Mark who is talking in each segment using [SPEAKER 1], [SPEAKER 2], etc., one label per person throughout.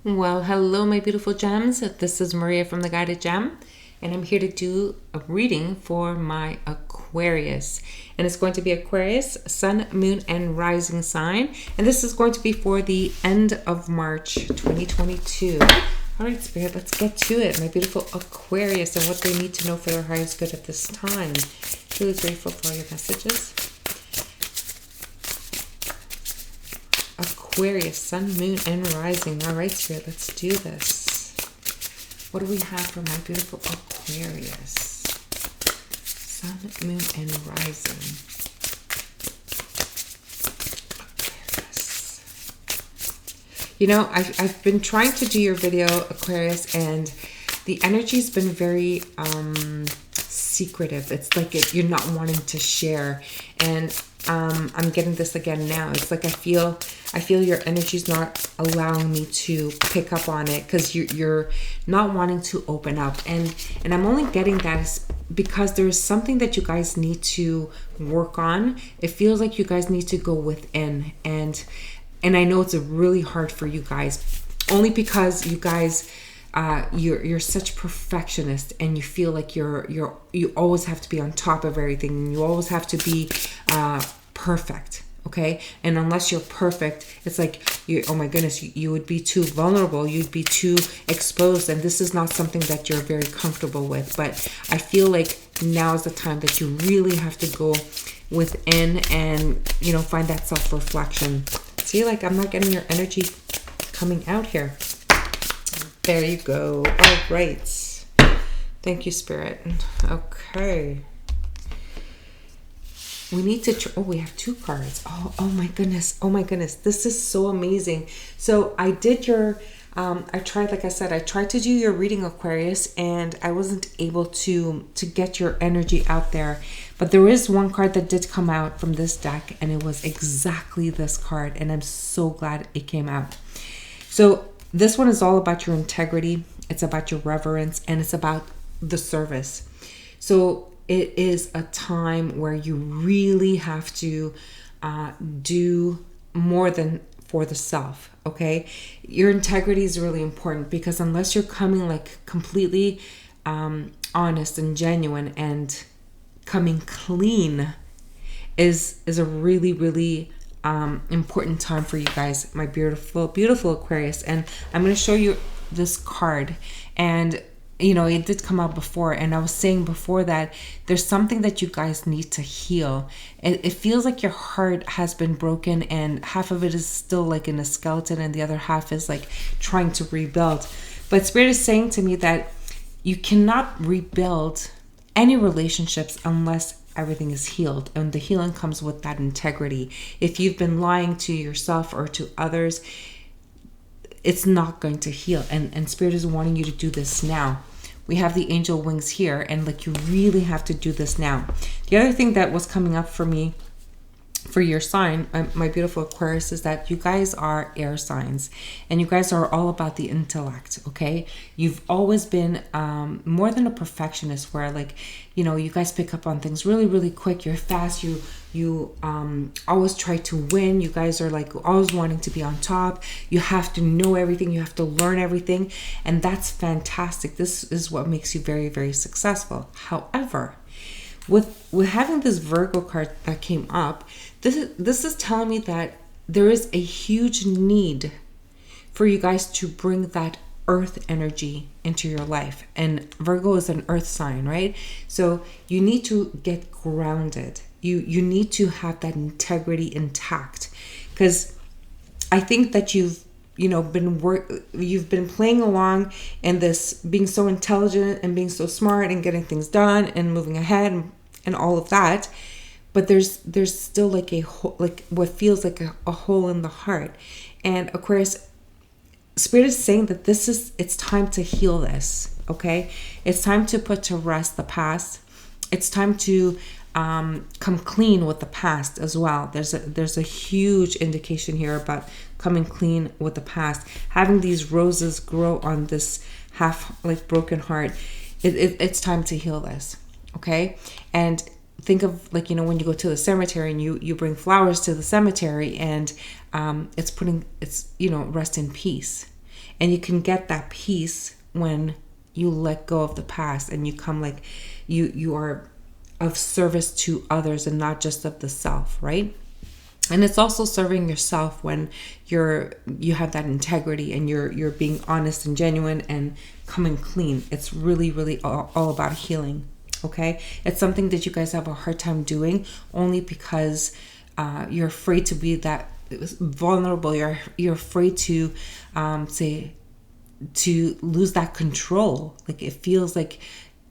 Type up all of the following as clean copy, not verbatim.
[SPEAKER 1] Well, hello, my beautiful gems. This is Maria from The Guided Gem, and I'm here to do a reading for my Aquarius. And it's going to be Aquarius, Sun, Moon, and Rising sign. And this is going to be for the end of March 2022. All right, Spirit, let's get to it. My beautiful Aquarius and what they need to know for their highest good at this time. Truly grateful for all your messages. Aquarius, Sun, Moon, and Rising. All right, Spirit, let's do this. What do we have for my beautiful Aquarius? Sun, Moon, and Rising. Aquarius. You know, I've been trying to do your video, Aquarius, and the energy's been very secretive. It's like you're not wanting to share. And I'm getting this again now. It's like I feel your energy's not allowing me to pick up on it because you're not wanting to open up. And I'm only getting that because there's something that you guys need to work on. It feels like you guys need to go within. And I know it's really hard for you guys, only because you guys you're such perfectionists, and you feel like you always have to be on top of everything, and you always have to be perfect. Okay, and unless you're perfect, it's like oh my goodness, you would be too vulnerable, you'd be too exposed, and this is not something that you're very comfortable with. But I feel like now is the time that you really have to go within and find that self-reflection. See, like I'm not getting your energy coming out here. There you go. All right. Thank you, Spirit. Okay. We need to, we have two cards. Oh my goodness. Oh my goodness. This is so amazing. So I did your, I tried to do your reading, Aquarius, and I wasn't able to get your energy out there. But there is one card that did come out from this deck, and it was exactly this card. And I'm so glad it came out. So this one is all about your integrity. It's about your reverence, and it's about the service. So it is a time where you really have to do more than for the self, okay? Your integrity is really important, because unless you're coming like completely honest and genuine and coming clean is a really, really important time for you guys, my beautiful, beautiful Aquarius. And I'm going to show you this card. And it did come out before, and I was saying before that there's something that you guys need to heal. It feels like your heart has been broken, and half of it is still like in a skeleton, and the other half is like trying to rebuild. But Spirit is saying to me that you cannot rebuild any relationships unless everything is healed, and the healing comes with that integrity. If you've been lying to yourself or to others, it's not going to heal, and Spirit is wanting you to do this now. We have the angel wings here, and like you really have to do this now. The other thing that was coming up for me for your sign, my beautiful Aquarius, is that you guys are air signs, and you guys are all about the intellect, okay? You've always been more than a perfectionist, where like you guys pick up on things really, really quick. You're fast. You always try to win. You guys are like always wanting to be on top. You have to know everything. You have to learn everything, and that's fantastic. This is what makes you very, very successful. However, with having this Virgo card that came up, this is telling me that there is a huge need for you guys to bring that earth energy into your life. And Virgo is an earth sign, right? So you need to get grounded. You need to have that integrity intact, because I think that you've been playing along in this, being so intelligent and being so smart and getting things done and moving ahead and all of that, but there's still like a hole, like what feels like a hole in the heart. And Aquarius, Spirit is saying that it's time to heal this, okay? It's time to put to rest the past. It's time to come clean with the past as well. There's a huge indication here about coming clean with the past. Having these roses grow on this half like broken heart, it's time to heal this, okay? And think of like when you go to the cemetery and you bring flowers to the cemetery, and it's rest in peace. And you can get that peace when you let go of the past and you come like you are of service to others and not just of the self, right? And it's also serving yourself when you have that integrity and you're being honest and genuine and coming clean. It's really, really all about healing. Okay, it's something that you guys have a hard time doing only because you're afraid to be that vulnerable. You're afraid to to lose that control. Like it feels like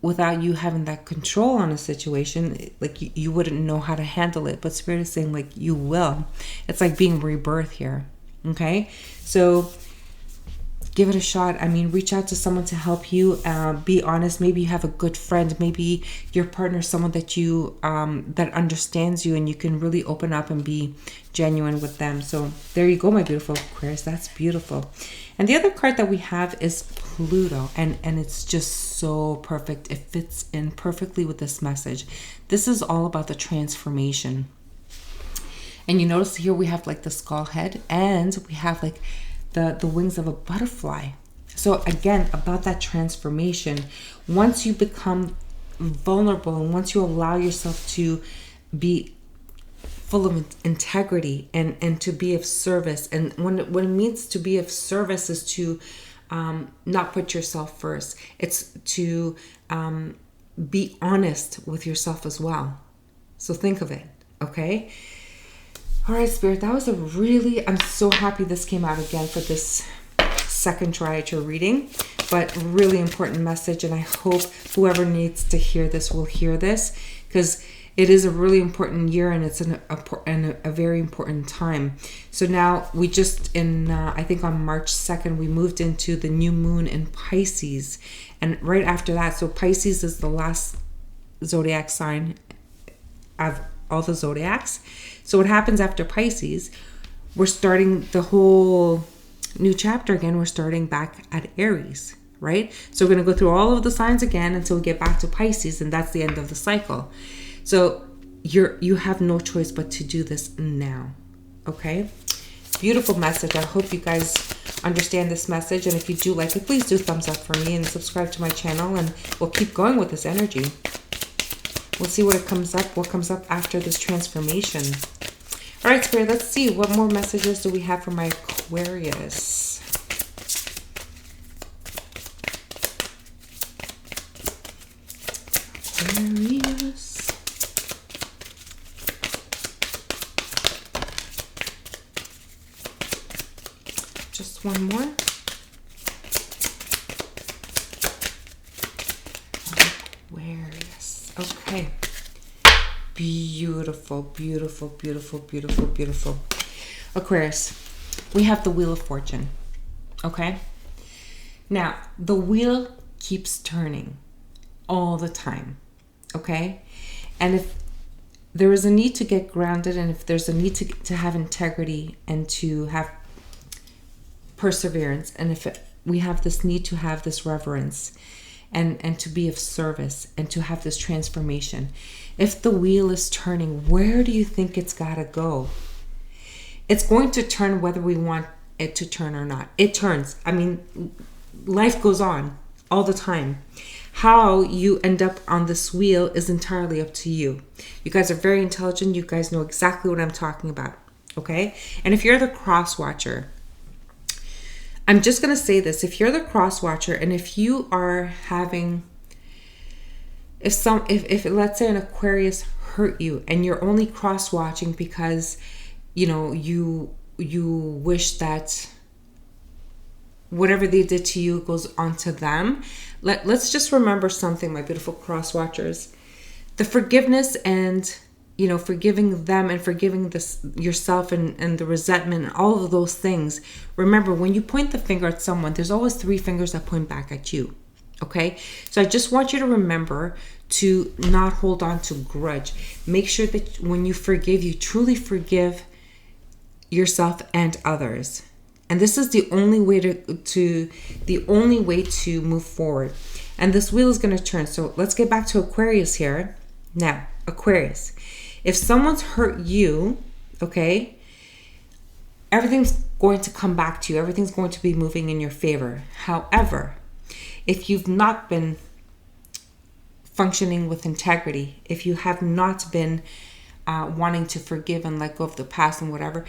[SPEAKER 1] without you having that control on a situation, like you wouldn't know how to handle it. But Spirit is saying like you will. It's like being rebirth here. Okay, so give it a shot. I mean, reach out to someone to help you. Be honest. Maybe you have a good friend. Maybe your partner is someone that you that understands you, and you can really open up and be genuine with them. So there you go, my beautiful Aquarius. That's beautiful. And the other card that we have is Pluto, and it's just so perfect. It fits in perfectly with this message. This is all about the transformation. And you notice here we have like the skull head, and we have like the wings of a butterfly. So again, about that transformation. Once you become vulnerable and once you allow yourself to be full of integrity and to be of service, and what it means to be of service is to not put yourself first. It's to be honest with yourself as well. So think of it, okay? All right, Spirit, that was I'm so happy this came out again for this second try at your reading, but really important message. And I hope whoever needs to hear this will hear this, because it is a really important year and it's a very important time. So now we just I think on March 2nd, we moved into the new moon in Pisces. And right after that, so Pisces is the last zodiac sign of all the zodiacs. So what happens after Pisces, we're starting the whole new chapter again. We're starting back at Aries, right? So we're going to go through all of the signs again until we get back to Pisces, and that's the end of the cycle. So you have no choice but to do this now, okay? Beautiful message. I hope you guys understand this message, and if you do like it, please do thumbs up for me and subscribe to my channel, and we'll keep going with this energy. We'll see what comes up after this transformation. All right, Spirit, let's see. What more messages do we have for my Aquarius? Aquarius. Just one more. Aquarius. Okay. Beautiful, beautiful, beautiful, beautiful, beautiful. Aquarius, we have the Wheel of Fortune. Okay? Now, the wheel keeps turning all the time. Okay? And if there is a need to get grounded, and if there's a need to have integrity and to have perseverance, and if we have this need to have this reverence and to be of service and to have this transformation, if the wheel is turning, where do you think it's got to go? It's going to turn whether we want it to turn or not. It turns. I mean, life goes on all the time. How you end up on this wheel is entirely up to you. You guys are very intelligent. You guys know exactly what I'm talking about. Okay? And if you're the cross watcher, I'm just going to say this. If you're the cross watcher, and if you are having, if let's say an Aquarius hurt you and you're only cross watching because, you wish that whatever they did to you goes on to them. Let's just remember something, my beautiful cross watchers. The forgiveness and, forgiving them and forgiving yourself and the resentment and all of those things. Remember, when you point the finger at someone, there's always 3 fingers that point back at you. Okay? So I just want you to remember to not hold on to grudge. Make sure that when you forgive, you truly forgive yourself and others. And this is the only way to move forward. And this wheel is going to turn. So let's get back to Aquarius here. Now, Aquarius, if someone's hurt you, okay, everything's going to come back to you. Everything's going to be moving in your favor. However, if you've not been functioning with integrity, if you have not been wanting to forgive and let go of the past and whatever,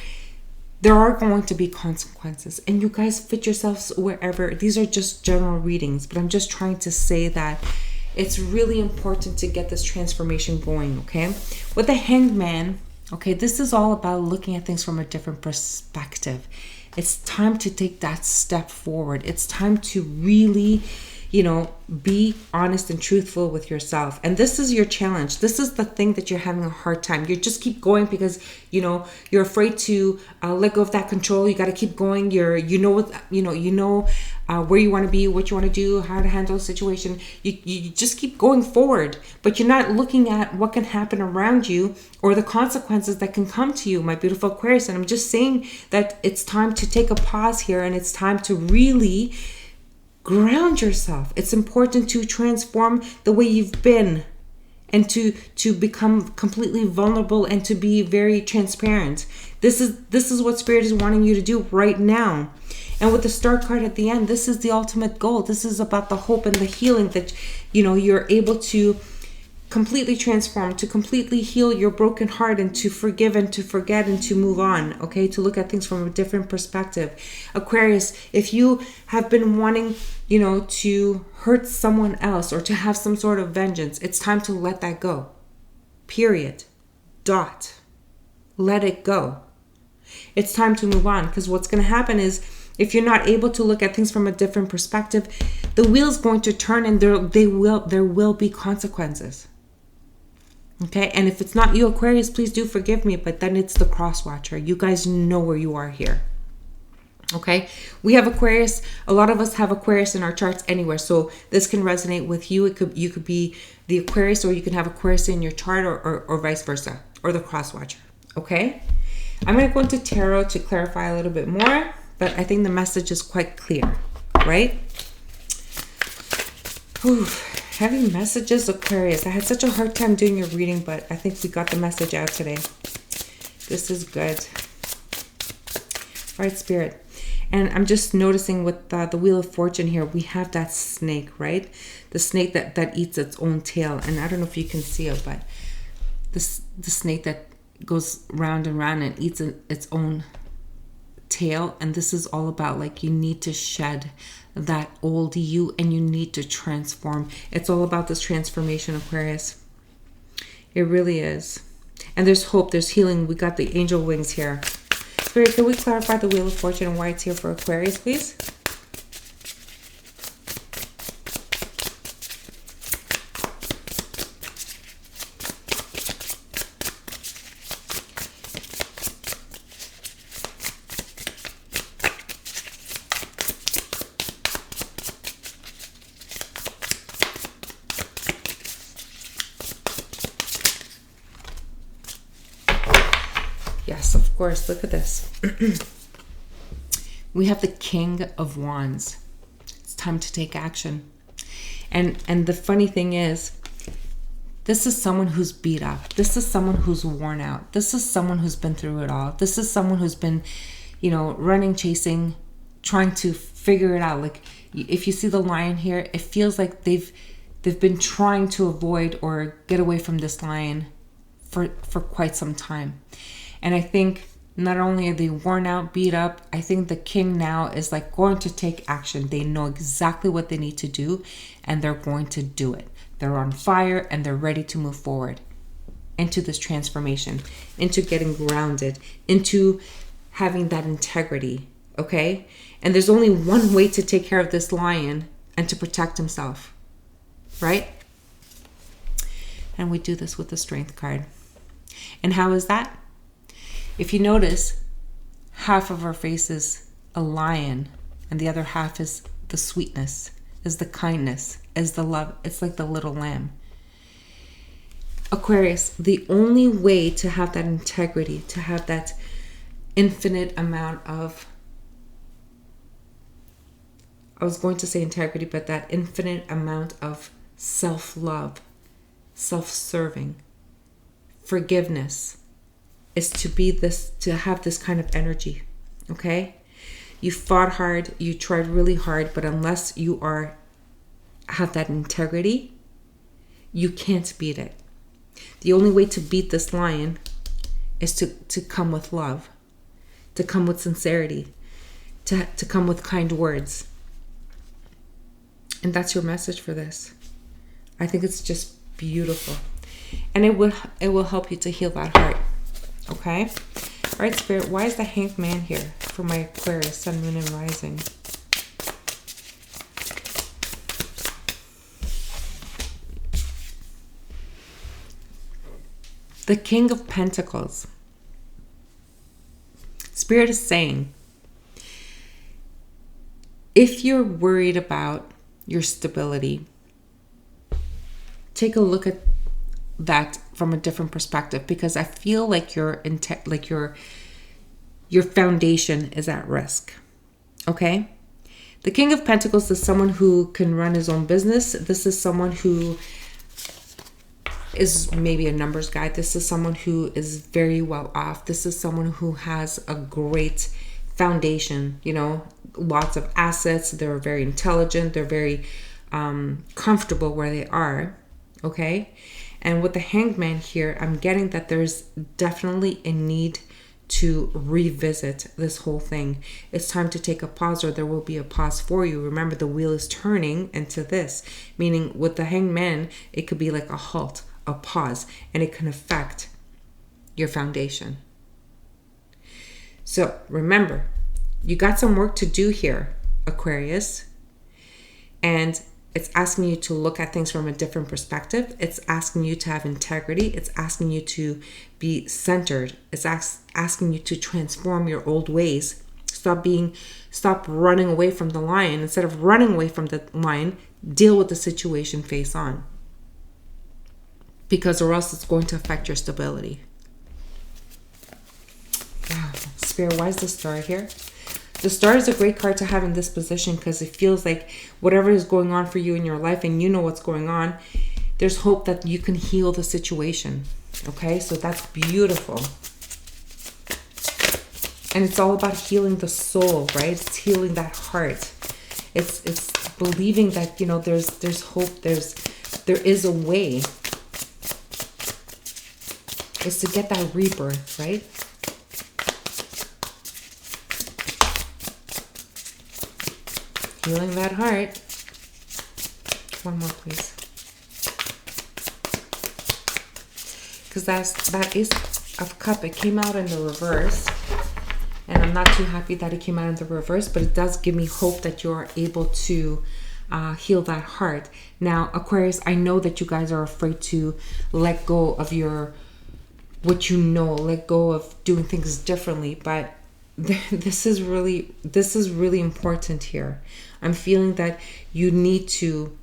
[SPEAKER 1] there are going to be consequences. And you guys fit yourselves wherever. These are just general readings, but I'm just trying to say that it's really important to get this transformation going, okay? With the Hanged Man, okay, this is all about looking at things from a different perspective. It's time to take that step forward. It's time to really, be honest and truthful with yourself. And this is your challenge. This is the thing that you're having a hard time. You just keep going because, you're afraid to let go of that control. You got to keep going. Where you want to be, what you want to do, how to handle a situation. You just keep going forward, but you're not looking at what can happen around you or the consequences that can come to you, my beautiful Aquarius. And I'm just saying that it's time to take a pause here, and it's time to really ground yourself. It's important to transform the way you've been and to become completely vulnerable and to be very transparent. This is what Spirit is wanting you to do right now. And with the Star card at the end, this is the ultimate goal. This is about the hope and the healing that you're able to completely transform, to completely heal your broken heart, and to forgive and to forget and to move on, okay? To look at things from a different perspective. Aquarius, if you have been wanting, to hurt someone else or to have some sort of vengeance, it's time to let that go. Period. Dot. Let it go. It's time to move on, because what's going to happen is, if you're not able to look at things from a different perspective, the wheel's going to turn, and there will be consequences. Okay, and if it's not you, Aquarius, please do forgive me, but then it's the cross watcher. You guys know where you are here. Okay, we have Aquarius. A lot of us have Aquarius in our charts anywhere, so this can resonate with you. You could be the Aquarius, or you can have Aquarius in your chart, or vice versa, or the cross watcher. Okay, I'm going to go into tarot to clarify a little bit more, but I think the message is quite clear, right? Whew. Heavy messages, Aquarius. I had such a hard time doing your reading, but I think we got the message out today. This is good. All right, Spirit. And I'm just noticing with the Wheel of Fortune here, we have that snake, right? The snake that eats its own tail. And I don't know if you can see it, but the snake that goes round and round and eats its own tail. And this is all about, like, you need to shed that old you and you need to transform. It's all about this transformation, Aquarius. It really is. And there's hope, there's healing. We got the angel wings here. Spirit, can we clarify the Wheel of Fortune and why it's here for Aquarius, please? Yes, of course. Look at this. We have the King of Wands. It's time to take action. And the funny thing is, this is someone who's beat up. This is someone who's worn out. This is someone who's been through it all. This is someone who's been, running, chasing, trying to figure it out. Like, if you see the lion here, it feels like they've been trying to avoid or get away from this lion for quite some time. And I think not only are they worn out, beat up, I think the king now is like going to take action. They know exactly what they need to do, and they're going to do it. They're on fire, and they're ready to move forward into this transformation, into getting grounded, into having that integrity, okay? And there's only one way to take care of this lion and to protect himself, right? And we do this with the Strength card. And how is that? If you notice, half of our face is a lion, and the other half is the sweetness, is the kindness, is the love. It's like the little lamb. Aquarius, the only way to have that integrity, to have that infinite amount of, I was going to say integrity, but that infinite amount of self-love, self-serving, forgiveness, is to have this kind of energy, Okay? You fought hard, you tried really hard, but unless you have that integrity, you can't beat it. The only way to beat this lion is to come with love, to come with sincerity, to come with kind words. And that's your message for this. I think it's just beautiful. And it will help you to heal that heart. Okay? All right, Spirit, why is the Hanged Man here for my Aquarius, Sun, Moon, and Rising? The King of Pentacles. Spirit is saying, if you're worried about your stability, take a look at that from a different perspective, because I feel like your foundation is at risk. Okay? The King of Pentacles is someone who can run his own business. This is someone who is maybe a numbers guy. This is someone who is very well off. This is someone who has a great foundation, lots of assets. They're very intelligent. They're very comfortable where they are. Okay? And with the Hanged Man here, I'm getting that there's definitely a need to revisit this whole thing. It's time to take a pause, or there will be a pause for you. Remember, the wheel is turning into this, meaning with the Hanged Man, it could be like a halt, a pause, and it can affect your foundation. So remember, you got some work to do here, Aquarius, and it's asking you to look at things from a different perspective. It's asking you to have integrity. It's asking you to be centered. It's asking you to transform your old ways. Stop running away from the lion. Instead of running away from the lion, deal with the situation face on. Because or else it's going to affect your stability. Wow. Spirit, why is the Star here? The Star is a great card to have in this position because it feels like whatever is going on for you in your life, and you know what's going on, there's hope that you can heal the situation. Okay, so that's beautiful. And it's all about healing the soul, right? It's healing that heart. It's believing that, there's hope, there is a way. It's to get that rebirth, right? Healing that heart. One more, please. Because that Ace of Cups, it came out in the reverse. And I'm not too happy that it came out in the reverse, but it does give me hope that you're able to heal that heart. Now, Aquarius, I know that you guys are afraid to let go of let go of doing things differently, but this is really important here. I'm feeling that you need to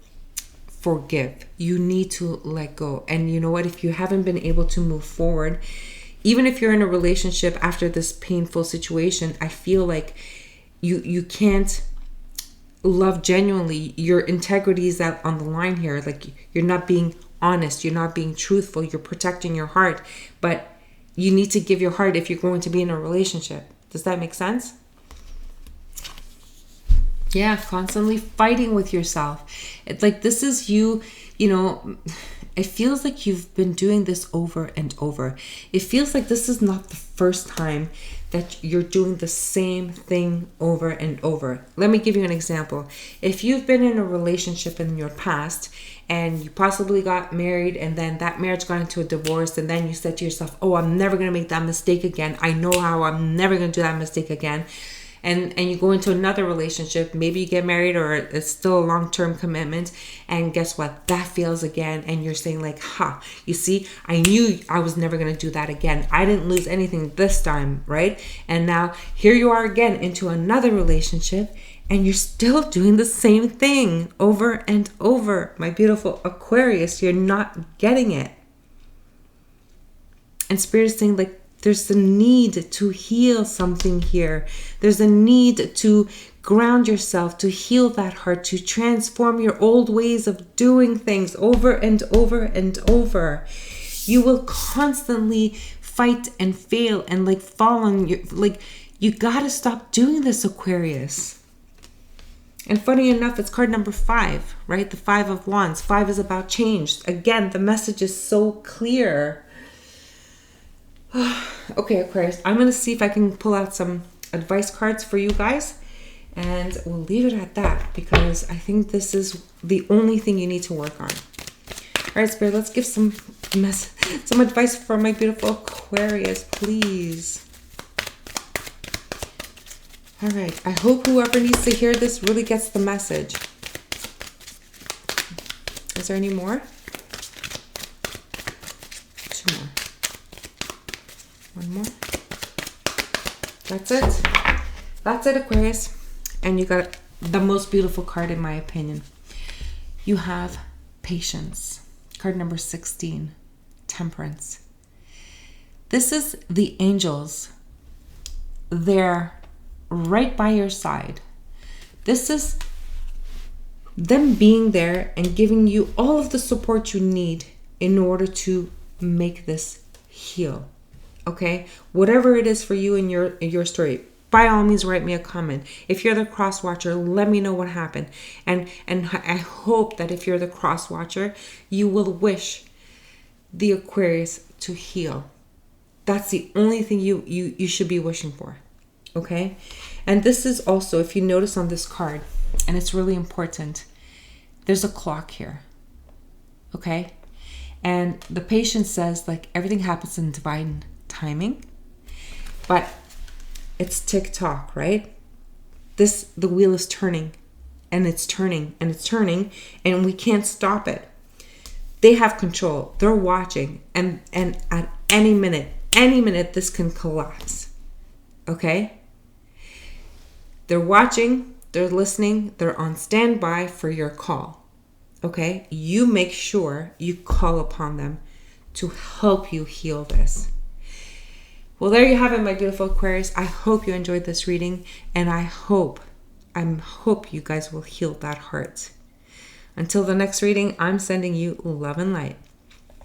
[SPEAKER 1] forgive. You need to let go. And you know what? If you haven't been able to move forward, even if you're in a relationship after this painful situation, I feel like you can't love genuinely. Your integrity is out on the line here. Like, you're not being honest. You're not being truthful. You're protecting your heart. But you need to give your heart if you're going to be in a relationship. Does that make sense? Yeah, constantly fighting with yourself. It's like this is you, it feels like you've been doing this over and over. It feels like this is not the first time that you're doing the same thing over and over. Let me give you an example. If you've been in a relationship in your past and you possibly got married and then that marriage got into a divorce, and then you said to yourself, oh, I'm never going to make that mistake again. I know how. I'm never going to do that mistake again. And you go into another relationship, maybe you get married or it's still a long-term commitment, and guess what? That fails again, and you're saying like, you see, I knew I was never going to do that again. I didn't lose anything this time, right? And now here you are again into another relationship, and you're still doing the same thing over and over. My beautiful Aquarius, you're not getting it. And Spirit is saying like, there's a need to heal something here. There's a need to ground yourself, to heal that heart, to transform your old ways of doing things over and over and over. You will constantly fight and fail and fall on your, You gotta stop doing this, Aquarius. And funny enough, it's card number 5, right? The 5 of Wands. 5 is about change. Again, the message is so clear. Okay, Aquarius, I'm going to see if I can pull out some advice cards for you guys. And we'll leave it at that because I think this is the only thing you need to work on. All right, Spirit, let's give some advice for my beautiful Aquarius, please. All right, I hope whoever needs to hear this really gets the message. Is there any more? 2 more. 1 more. That's it. That's it, Aquarius. And you got the most beautiful card in my opinion. You have patience. Card number 16, Temperance. This is the angels. They're right by your side. This is them being there and giving you all of the support you need in order to make this heal. Okay? Whatever it is for you in your story, by all means write me a comment. If you're the cross watcher, let me know what happened. And I hope that if you're the cross watcher, you will wish the Aquarius to heal. That's the only thing you should be wishing for. Okay? And this is also, if you notice on this card, and it's really important, there's a clock here. Okay? And the patient says, like, everything happens in divine timing, but it's tick-tock, right? The wheel is turning, and it's turning, and it's turning, and we can't stop it. They have control. They're watching, and at any minute, this can collapse. Okay? They're watching, they're listening, they're on standby for your call. Okay? You make sure you call upon them to help you heal this. Well, there you have it, my beautiful Aquarius. I hope you enjoyed this reading, and I hope you guys will heal that heart. Until the next reading, I'm sending you love and light.